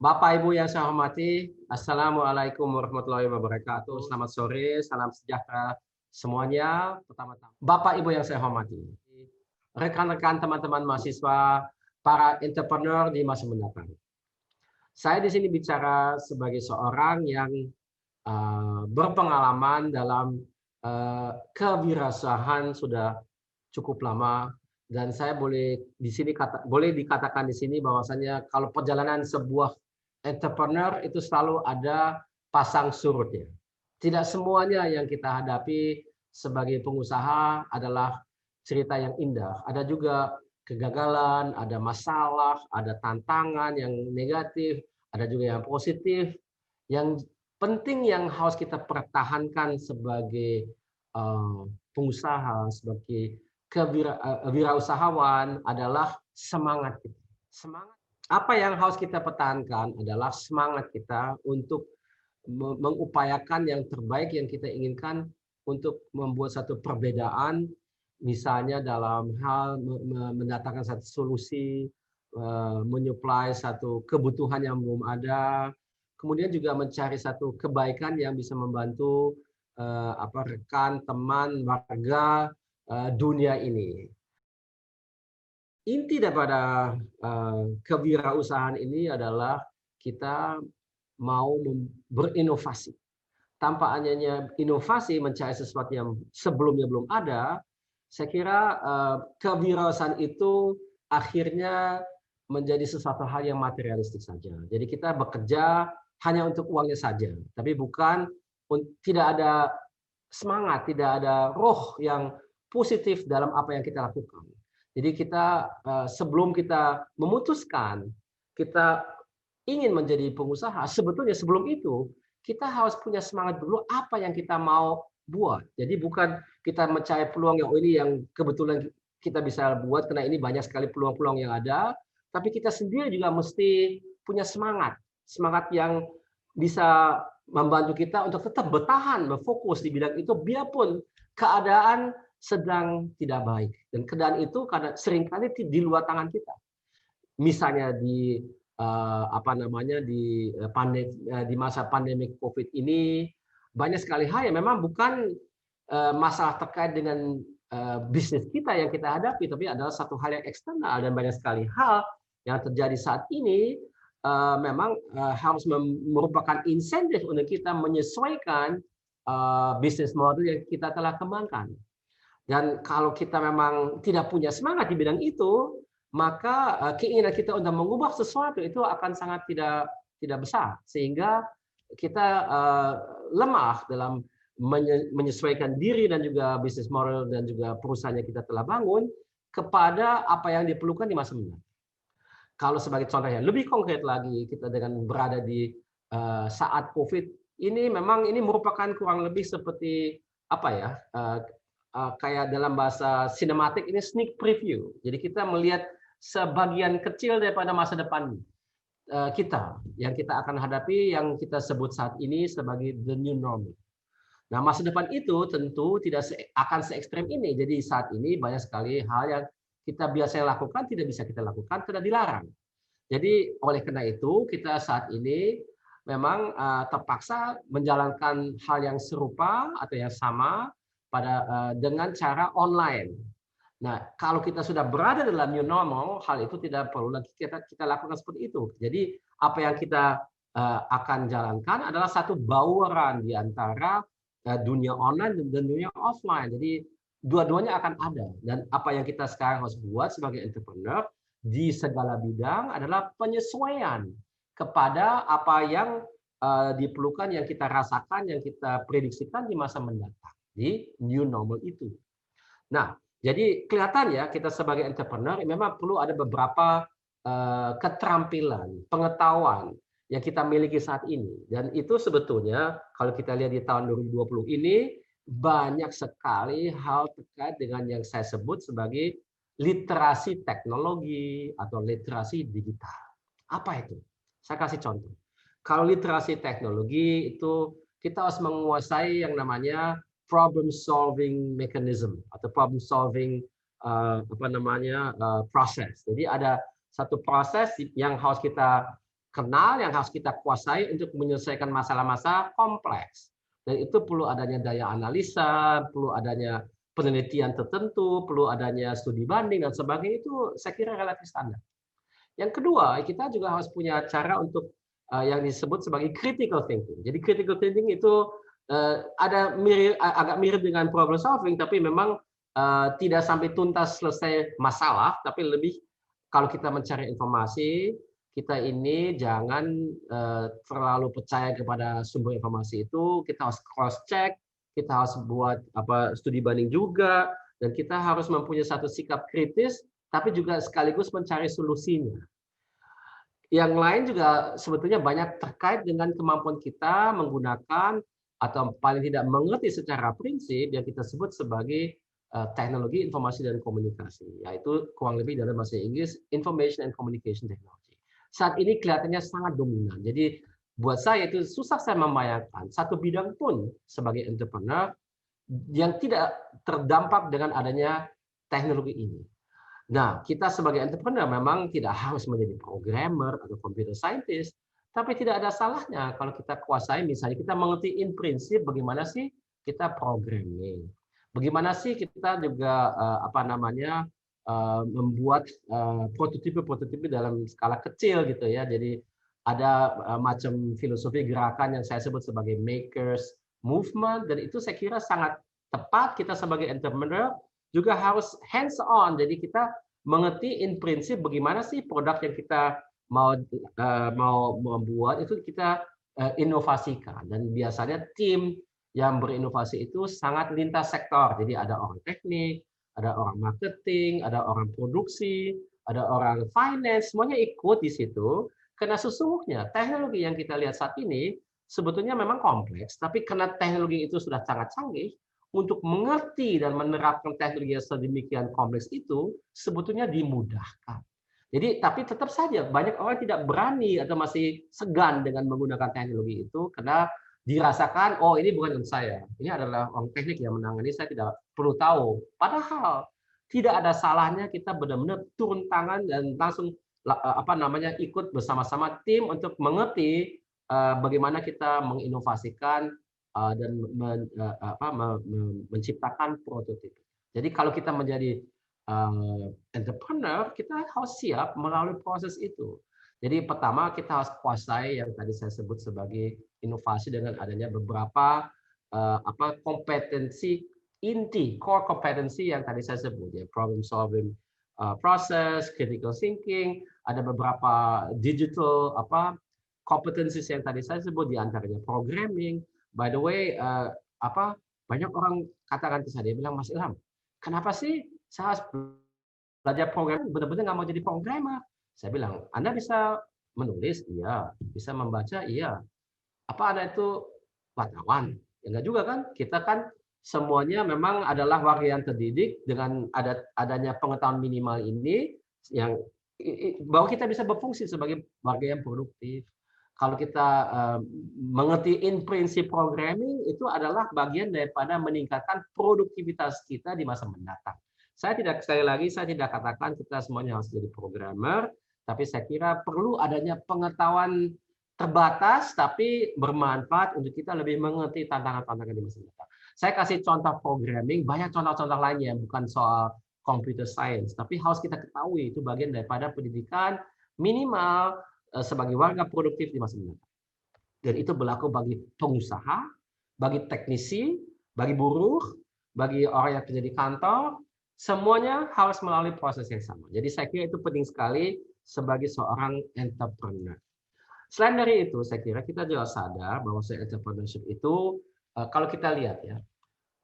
Bapak Ibu yang saya hormati, Assalamualaikum warahmatullahi wabarakatuh. Selamat sore, salam sejahtera semuanya. Pertama-tama, Bapak Ibu yang saya hormati, rekan-rekan teman-teman mahasiswa, para entrepreneur di masa mendatang. Saya di sini bicara sebagai seorang yang berpengalaman dalam kewirausahaan sudah cukup lama, dan saya boleh dikatakan di sini bahwasanya kalau perjalanan sebuah entrepreneur itu selalu ada pasang surutnya. Tidak semuanya yang kita hadapi sebagai pengusaha adalah cerita yang indah. Ada juga kegagalan, ada masalah, ada tantangan yang negatif, ada juga yang positif. Yang penting yang harus kita pertahankan sebagai pengusaha, sebagai wirausahawan adalah semangat kita. Semangat. Apa yang harus kita pertahankan adalah semangat kita untuk mengupayakan yang terbaik yang kita inginkan untuk membuat satu perbedaan, misalnya dalam hal mendatangkan satu solusi, menyuplai satu kebutuhan yang belum ada, kemudian juga mencari satu kebaikan yang bisa membantu rekan, teman, warga dunia ini. Inti daripada kewirausahaan ini adalah kita mau berinovasi. Tanpa adanya inovasi mencari sesuatu yang sebelumnya belum ada, saya kira kewirausahaan itu akhirnya menjadi sesuatu hal yang materialistik saja. Jadi kita bekerja hanya untuk uangnya saja, tapi tidak ada semangat, tidak ada roh yang positif dalam apa yang kita lakukan. Jadi kita sebelum kita memutuskan kita ingin menjadi pengusaha, sebetulnya sebelum itu kita harus punya semangat dulu apa yang kita mau buat. Jadi bukan kita mencari peluang yang ini yang kebetulan kita bisa buat karena ini banyak sekali peluang-peluang yang ada, tapi kita sendiri juga mesti punya semangat, semangat yang bisa membantu kita untuk tetap bertahan, berfokus di bidang itu biarpun keadaan sedang tidak baik. Dan keadaan itu karena seringkali di luar tangan kita. Misalnya di di masa pandemi Covid ini banyak sekali hal yang memang bukan masalah terkait dengan bisnis kita yang kita hadapi, tapi adalah satu hal yang eksternal, dan banyak sekali hal yang terjadi saat ini memang harus merupakan insentif untuk kita menyesuaikan bisnis model yang kita telah kembangkan. Dan kalau kita memang tidak punya semangat di bidang itu, maka keinginan kita untuk mengubah sesuatu itu akan sangat tidak besar, sehingga kita lemah dalam menyesuaikan diri dan juga bisnis model dan juga perusahaan yang kita telah bangun kepada apa yang diperlukan di masa mendatang. Kalau sebagai contoh yang lebih konkret lagi, kita dengan berada di saat COVID ini, memang ini merupakan kurang lebih seperti apa ya? Kayak dalam bahasa sinematik ini sneak preview. Jadi kita melihat sebagian kecil daripada masa depan kita yang kita akan hadapi, yang kita sebut saat ini sebagai the new normal. Nah, masa depan itu tentu tidak akan se ekstrem ini. Jadi saat ini banyak sekali hal yang kita biasanya lakukan tidak bisa kita lakukan karena dilarang. Jadi oleh karena itu kita saat ini memang terpaksa menjalankan hal yang serupa atau yang sama dengan cara online. Nah, kalau kita sudah berada dalam new normal, hal itu tidak perlu lagi kita lakukan seperti itu. Jadi apa yang kita akan jalankan adalah satu bauran di antara dunia online dan dunia offline. Jadi dua-duanya akan ada. Dan apa yang kita sekarang harus buat sebagai entrepreneur di segala bidang adalah penyesuaian kepada apa yang diperlukan, yang kita rasakan, yang kita prediksikan di masa mendatang di new normal itu. Nah, jadi kelihatan ya kita sebagai entrepreneur memang perlu ada beberapa keterampilan, pengetahuan yang kita miliki saat ini. Dan itu sebetulnya kalau kita lihat di tahun 2020 ini banyak sekali hal terkait dengan yang saya sebut sebagai literasi teknologi atau literasi digital. Apa itu? Saya kasih contoh. Kalau literasi teknologi itu kita harus menguasai yang namanya problem solving mechanism atau problem solving proses. Jadi ada satu proses yang harus kita kenal, yang harus kita kuasai untuk menyelesaikan masalah-masalah kompleks. Dan itu perlu adanya daya analisa, perlu adanya penelitian tertentu, perlu adanya studi banding dan sebagainya, itu saya kira relatif standar. Yang kedua, kita juga harus punya cara untuk yang disebut sebagai critical thinking. Jadi critical thinking itu agak mirip dengan problem solving, tapi memang tidak sampai tuntas selesai masalah, tapi lebih kalau kita mencari informasi, kita ini jangan terlalu percaya kepada sumber informasi itu, kita harus cross check, kita harus buat studi banding juga, dan kita harus mempunyai satu sikap kritis, tapi juga sekaligus mencari solusinya. Yang lain juga sebetulnya banyak terkait dengan kemampuan kita menggunakan atau paling tidak mengerti secara prinsip yang kita sebut sebagai teknologi informasi dan komunikasi, yaitu kurang lebih dalam bahasa Inggris Information and Communication Technology. Saat ini kelihatannya sangat dominan. Jadi buat saya itu susah saya membayangkan satu bidang pun sebagai entrepreneur yang tidak terdampak dengan adanya teknologi ini. Nah, kita sebagai entrepreneur memang tidak harus menjadi programmer atau computer scientist, tapi tidak ada salahnya kalau kita kuasai, misalnya kita mengerti in prinsip bagaimana sih kita programming, bagaimana sih kita juga membuat prototipe dalam skala kecil gitu ya. Jadi ada macam filosofi gerakan yang saya sebut sebagai makers movement, dan itu saya kira sangat tepat. Kita sebagai entrepreneur juga harus hands on, jadi kita mengerti in prinsip bagaimana sih produk yang kita mau membuat itu kita inovasikan, dan biasanya tim yang berinovasi itu sangat lintas sektor. Jadi ada orang teknik, ada orang marketing, ada orang produksi, ada orang finance, semuanya ikut di situ karena sesungguhnya teknologi yang kita lihat saat ini sebetulnya memang kompleks, tapi karena teknologi itu sudah sangat canggih, untuk mengerti dan menerapkan teknologi yang sedemikian kompleks itu sebetulnya dimudahkan. Jadi, tapi tetap saja banyak orang tidak berani atau masih segan dengan menggunakan teknologi itu karena dirasakan, oh ini bukan saya, ini adalah orang teknik yang menangani, saya tidak perlu tahu. Padahal tidak ada salahnya kita benar-benar turun tangan dan langsung ikut bersama-sama tim untuk mengerti bagaimana kita menginovasikan dan menciptakan prototip. Jadi kalau kita menjadi entrepreneur, kita harus siap melalui proses itu. Jadi pertama kita harus kuasai yang tadi saya sebut sebagai inovasi dengan adanya beberapa kompetensi inti, core kompetensi yang tadi saya sebut, ya, problem solving process, critical thinking, ada beberapa digital kompetensi yang tadi saya sebut, diantaranya programming. By the way, banyak orang katakan ke saya, dia bilang, Mas Ilham, kenapa sih saya harus belajar programming, benar-benar nggak mau jadi programmer? Saya bilang, Anda bisa menulis? Iya. Bisa membaca? Iya. Apa Anda itu wartawan? Ya enggak juga kan? Kita kan semuanya memang adalah warga yang terdidik dengan adanya pengetahuan minimal ini, yang bahwa kita bisa berfungsi sebagai warga yang produktif. Kalau kita mengerti in prinsip programming, itu adalah bagian daripada meningkatkan produktivitas kita di masa mendatang. Sekali lagi saya tidak katakan kita semuanya harus jadi programmer, tapi saya kira perlu adanya pengetahuan terbatas tapi bermanfaat untuk kita lebih mengerti tantangan-tantangan di masa mendatang. Saya kasih contoh programming, banyak contoh-contoh lainnya yang bukan soal computer science, tapi harus kita ketahui itu bagian daripada pendidikan minimal sebagai warga produktif di masa mendatang. Dan itu berlaku bagi pengusaha, bagi teknisi, bagi buruh, bagi orang yang kerja di kantor, semuanya harus melalui proses yang sama. Jadi saya kira itu penting sekali sebagai seorang entrepreneur. Selain dari itu, saya kira kita juga sadar bahwa entrepreneurship itu, kalau kita lihat ya,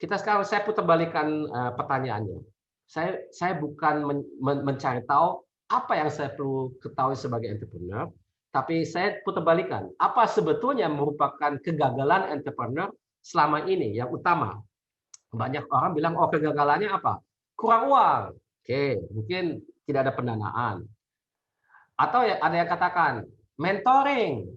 kita sekarang, saya putar balikan pertanyaannya. Saya bukan mencari tahu apa yang saya perlu ketahui sebagai entrepreneur, tapi saya putar balikan. Apa sebetulnya merupakan kegagalan entrepreneur selama ini yang utama? Banyak orang bilang, oh kegagalannya apa? Kurang uang. Oke, mungkin tidak ada pendanaan. Atau ada yang katakan, mentoring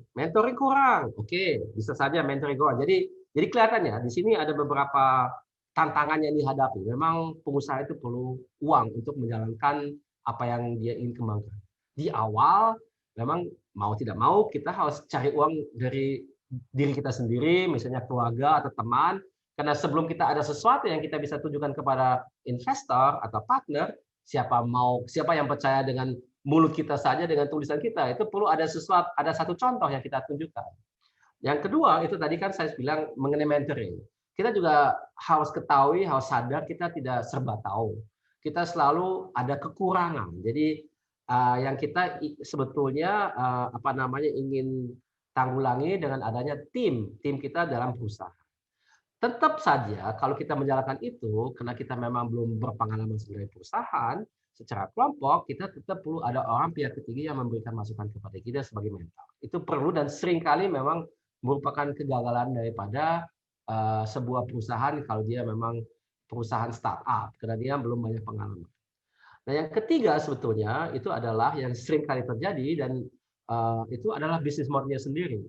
kurang. Oke, bisa saja mentoring kurang. Jadi kelihatan ya, di sini ada beberapa tantangan yang dihadapi. Memang pengusaha itu perlu uang untuk menjalankan apa yang dia ingin kembangkan. Di awal memang mau tidak mau kita harus cari uang dari diri kita sendiri, misalnya keluarga atau teman, karena sebelum kita ada sesuatu yang kita bisa tunjukkan kepada investor atau partner, siapa yang percaya dengan mulut kita saja dengan tulisan kita, itu perlu ada satu contoh yang kita tunjukkan. Yang kedua itu tadi kan saya bilang mengenai mentoring. Kita juga harus ketahui, harus sadar kita tidak serba tahu. Kita selalu ada kekurangan. Jadi yang kita sebetulnya ingin tanggulangi dengan adanya tim kita dalam perusahaan. Tetap saja kalau kita menjalankan itu, karena kita memang belum berpengalaman sebagai perusahaan, secara kelompok kita tetap perlu ada orang pihak ketiga yang memberikan masukan kepada kita sebagai mentor. Itu perlu dan seringkali memang merupakan kegagalan daripada sebuah perusahaan kalau dia memang perusahaan startup karena dia belum banyak pengalaman. Nah, yang ketiga sebetulnya itu adalah yang seringkali terjadi dan itu adalah bisnis modelnya sendiri.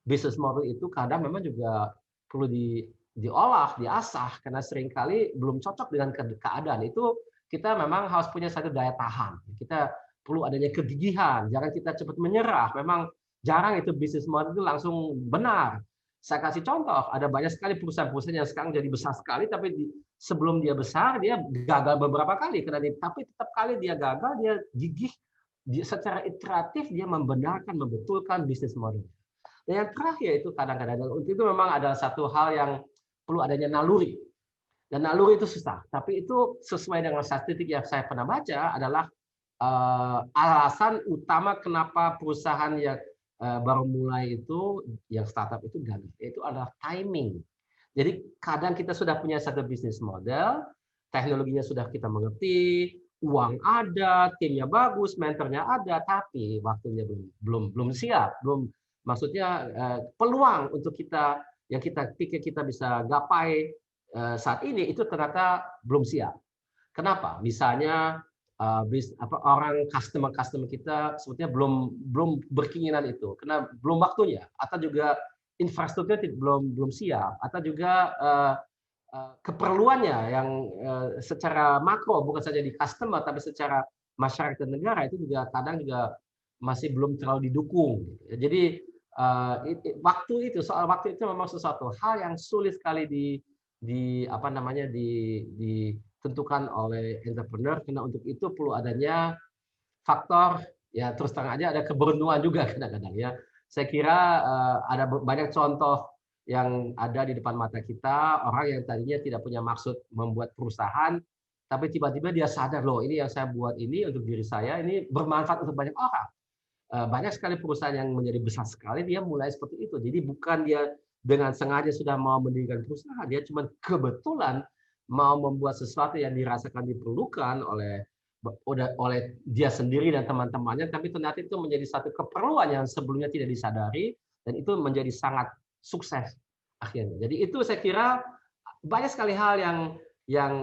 Bisnis model itu kadang memang juga perlu diolah, diasah karena seringkali belum cocok dengan keadaan. Itu kita memang harus punya satu daya tahan. Kita perlu adanya kegigihan, jangan kita cepat menyerah. Memang jarang itu bisnis model itu langsung benar. Saya kasih contoh, ada banyak sekali perusahaan-perusahaan yang sekarang jadi besar sekali, tapi sebelum dia besar, dia gagal beberapa kali. Tapi tetap kali dia gagal, dia gigih, secara iteratif dia membenarkan, membetulkan bisnis model. Dan yang terakhir itu kadang-kadang, itu memang adalah satu hal yang perlu adanya naluri. Dan naluri itu susah, tapi itu sesuai dengan statistik yang saya pernah baca adalah alasan utama kenapa perusahaan yang baru mulai itu, yang startup itu gagal, itu adalah timing. Jadi kadang kita sudah punya satu bisnis model, teknologinya sudah kita mengerti, uang ada, timnya bagus, mentornya ada, tapi waktunya belum siap, maksudnya peluang untuk kita yang kita pikir kita bisa gapai saat ini itu ternyata belum siap. Kenapa? Misalnya orang customer kita sebetulnya belum berkeinginan itu karena belum waktunya, atau juga infrastrukturnya belum siap, atau juga keperluannya yang secara makro bukan saja di customer tapi secara masyarakat dan negara itu juga kadang juga masih belum terlalu didukung. Jadi soal waktu itu memang sesuatu hal yang sulit sekali ditentukan oleh entrepreneur, karena untuk itu perlu adanya faktor, ya terus terang aja ada keberuntungan juga kadang-kadang ya. Saya kira ada banyak contoh yang ada di depan mata kita, orang yang tadinya tidak punya maksud membuat perusahaan, tapi tiba-tiba dia sadar, loh ini yang saya buat ini untuk diri saya, ini bermanfaat untuk banyak orang. Banyak sekali perusahaan yang menjadi besar sekali, dia mulai seperti itu. Jadi bukan dia dengan sengaja sudah mau mendirikan perusahaan, dia cuma kebetulan mau membuat sesuatu yang dirasakan diperlukan oleh dia sendiri dan teman-temannya, tapi ternyata itu menjadi satu keperluan yang sebelumnya tidak disadari, dan itu menjadi sangat sukses akhirnya. Jadi itu saya kira banyak sekali hal yang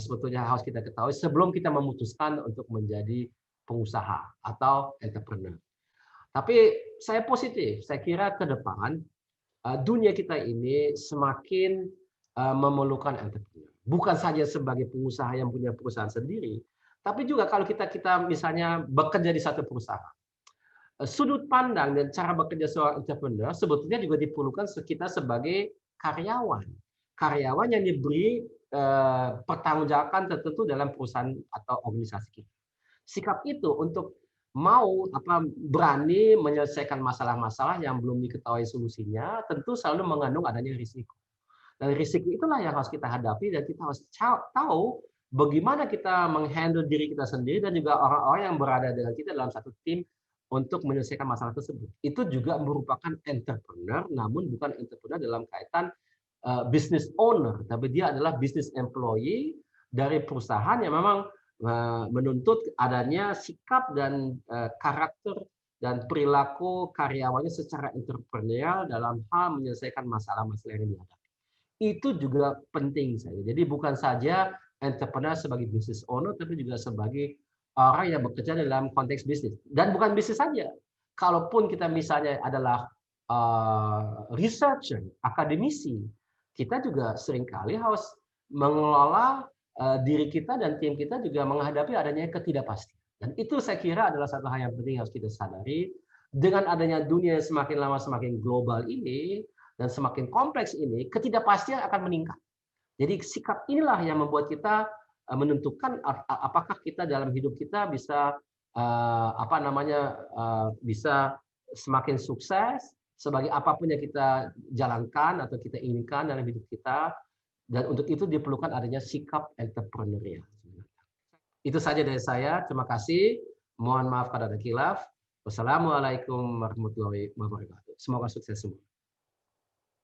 sebetulnya harus kita ketahui sebelum kita memutuskan untuk menjadi pengusaha atau entrepreneur. Tapi saya positif, saya kira ke depan dunia kita ini semakin memerlukan entrepreneur. Bukan saja sebagai pengusaha yang punya perusahaan sendiri, tapi juga kalau kita misalnya bekerja di satu perusahaan. Sudut pandang dan cara bekerja seorang entrepreneur sebetulnya juga diperlukan kita sebagai karyawan. Karyawan yang diberi pertanggungjawaban tertentu dalam perusahaan atau organisasi kita. Sikap itu untuk berani menyelesaikan masalah-masalah yang belum diketahui solusinya, tentu selalu mengandung adanya risiko. Dan risiko itulah yang harus kita hadapi, dan kita harus tahu bagaimana kita menghandle diri kita sendiri dan juga orang-orang yang berada dengan kita dalam satu tim untuk menyelesaikan masalah tersebut. Itu juga merupakan entrepreneur, namun bukan entrepreneur dalam kaitan business owner, tapi dia adalah business employee dari perusahaan yang memang menuntut adanya sikap dan karakter dan perilaku karyawannya secara entrepreneurial dalam hal menyelesaikan masalah-masalah yang dihadapi. Itu juga penting saya. Jadi bukan saja entrepreneur sebagai business owner, tapi juga sebagai orang yang bekerja dalam konteks bisnis. Dan bukan bisnis saja. Kalaupun kita misalnya adalah researcher, akademisi, kita juga seringkali harus mengelola diri kita dan tim kita juga menghadapi adanya ketidakpastian. Dan itu saya kira adalah satu hal yang penting harus kita sadari. dengan adanya dunia semakin lama semakin global ini dan semakin kompleks ini, ketidakpastian akan meningkat. Jadi sikap inilah yang membuat kita menentukan apakah kita dalam hidup kita bisa bisa semakin sukses sebagai apapun yang kita jalankan atau kita inginkan dalam hidup kita, dan untuk itu diperlukan adanya sikap entrepreneurial. Itu saja dari saya. Terima kasih. Mohon maaf kalau ada khilaf. Wassalamualaikum warahmatullahi wabarakatuh. Semoga sukses semua.